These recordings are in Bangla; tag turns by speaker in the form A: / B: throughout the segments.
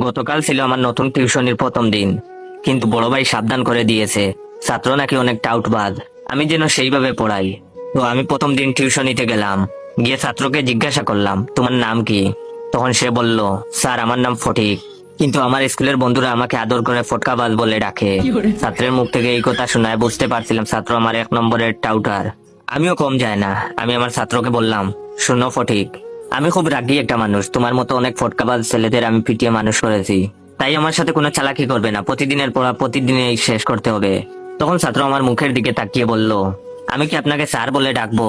A: গতকাল ছিল আমার নতুন টিউশনির প্রথম দিন, কিন্তু বড় ভাই সাবধান করে দিয়েছে ছাত্র নাকি অনেক টাউটবাজ, আমি যেন সেইভাবে পড়াই। তো আমি প্রথম দিন টিউশনিতে গেলাম, গিয়ে ছাত্রকে জিজ্ঞাসা করলাম তোমার নাম কি। তখন সে বলল, স্যার আমার নাম ফটিক, কিন্তু আমার স্কুলের বন্ধুরা আমাকে আদর করে ফটকাবাজ বলে ডাকে। ছাত্রের মুখ থেকে এই কথা শোনায় বুঝতে পারছিলাম ছাত্র আমার 1 নম্বরের টাউটার। আমিও কম যায় না, আমি আমার ছাত্রকে বললাম, শোনো ফটিক, আমি খুব রাগী একটা মানুষ, তোমার মতো অনেক ফটকাবাজ ছেলেদের আমি পিটিয়ে মানুষ করেছি, তাই আমার সাথে কোনো চালাকি করবে না, প্রতিদিনের পড়া প্রতিদিনই শেষ করতে হবে। তখন ছাত্র আমার মুখের দিকে তাকিয়ে বলল, আমি কি আপনাকে স্যার বলে ডাকবো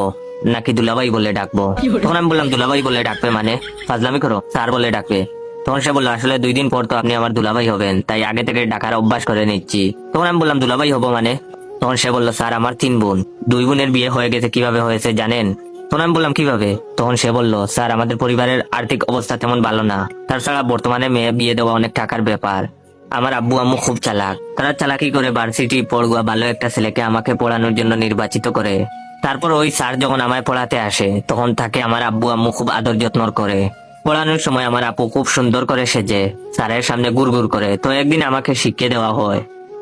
A: নাকি দুলাভাই বলে ডাকবো? তখন আমি বললাম, দুলাভাই বলে ডাকবে মানে? ফাজলামি করো, স্যার বলে ডাকবে। তখন সে বললো, আসলে 2 দিন পর তো আপনি আমার দুলাভাই হবেন, তাই আগে থেকে ডাকার অভ্যাস করে নিচ্ছি। তখন আমি বললাম, দুলাভাই হবো মানে? তখন সে বললো, স্যার আমার 3 বোন, 2 বোনের বিয়ে হয়ে গেছে, কিভাবে হয়েছে জানেন? তখন আমি বললাম, কিভাবে? তখন সে বলল, স্যার আমাদের পরিবারের আর্থিক অবস্থা তেমন ভালো না, তাছাড়া বর্তমানে মেয়ে বিয়ে দেওয়া অনেক টাকার ব্যাপার। আমার আব্বু আম্মু খুব চালাক, তারা চালাকি করে ভার্সিটি পড়ুয়া ভালো একটা ছেলেকে আমাকে পড়ানোর জন্য নির্বাচিত করে। তারপর ওই স্যার যখন আমায় পড়াতে আসে তখন তাকে আমার আব্বু আম্মু খুব আদর যত্ন করে। পড়ানোর সময় আমার আপু খুব সুন্দর করে সেজে স্যারের সামনে গুড়গুড় করে। তো একদিন আমাকে শিখিয়ে দেওয়া হয়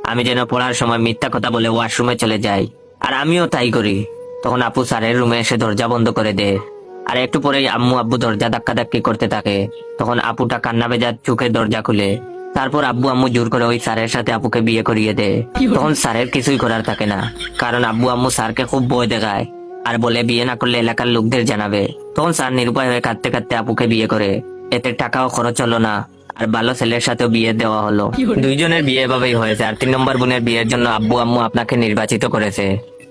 A: আমি যেন পড়ার সময় মিথ্যা কথা বলে ওয়াশরুমে চলে যাই, আর আমিও তাই করি। তখন আপু স্যারের রুমে এসে দরজা বন্ধ করে দেয়, আর একটু পরেই আম্মু আব্বু দরজা ধাক্কাধাক্কি করতে থাকে। তখন আপুটা কান্না ভেজা চোখে দরজা খুলে। তারপর আব্বু আম্মু জোর করে ওই স্যারের সাথে আপুকে বিয়ে করিয়ে দেয়। তখন স্যারের কিছুই করার থাকে না, কারণ আব্বু আম্মু স্যারকে খুব ভয় দেখায় আর বলে বিয়ে না করলে এলাকার লোকদের জানাবে। তখন স্যার নিরুপায় হয়ে কাঁদতে কাঁদতে আপুকে বিয়ে করে। এতে টাকাও খরচ হলো না, আর ভালো ছেলের সাথেও বিয়ে দেওয়া হলো। 2 জনের বিয়ে এভাবেই হয়েছে, আর 3 নম্বর বোনের বিয়ের জন্য আব্বু আম্মু আপনাকে নির্বাচিত করেছে।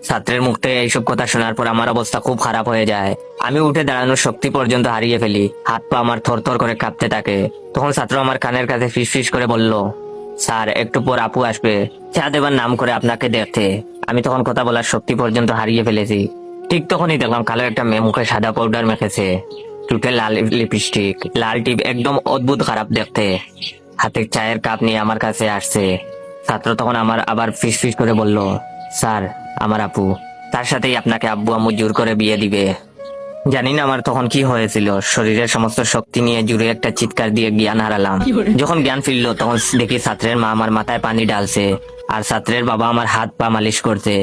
A: ছাত্রের মুখ থেকে এইসব কথা শোনার পর আমার অবস্থা খুব খারাপ হয়ে যায়। আমি উঠে দাঁড়ানোর শক্তি পর্যন্ত হারিয়ে ফেলি, হাত পা আমার থরথর করে কাঁপতে থাকে। তখন ছাত্র আমার কানের কাছে ফিস ফিস করে বলল, স্যার একটু পর আপু আসবে চা দেবার নাম করে আপনাকে দেখতে। আমি তখন কথা বলার শক্তি পর্যন্ত হারিয়ে ফেলেছি। ঠিক তখনই দেখলাম কালো একটা মেয়ে মুখে সাদা পাউডার মেখেছে, টুটে লাল লিপস্টিক, লাল টিপ, একদম অদ্ভুত খারাপ দেখতে, হাতে চায়ের কাপ নিয়ে আমার কাছে আসছে। ছাত্র তখন আমার আবার ফিস ফিস করে বলল, স্যার আমার আপু, তার সাথেই আপনাকে আব্বু আম্মু জোর করে বিয়ে দিবে। জানি না আমার তখন কি হয়েছিল, শরীরের সমস্ত শক্তি নিয়ে জুড়ে একটা চিৎকার দিয়ে জ্ঞান হারালাম। যখন জ্ঞান ফিরলো তখন দেখি ছাত্রের মা আমার মাথায় পানি ঢালছে, আর ছাত্রের বাবা আমার হাত পা মালিশ করছে।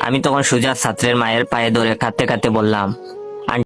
A: আমি তখন সোজা ছাত্রের মায়ের পায়ে ধরে কাঁদতে কাঁদতে বললাম,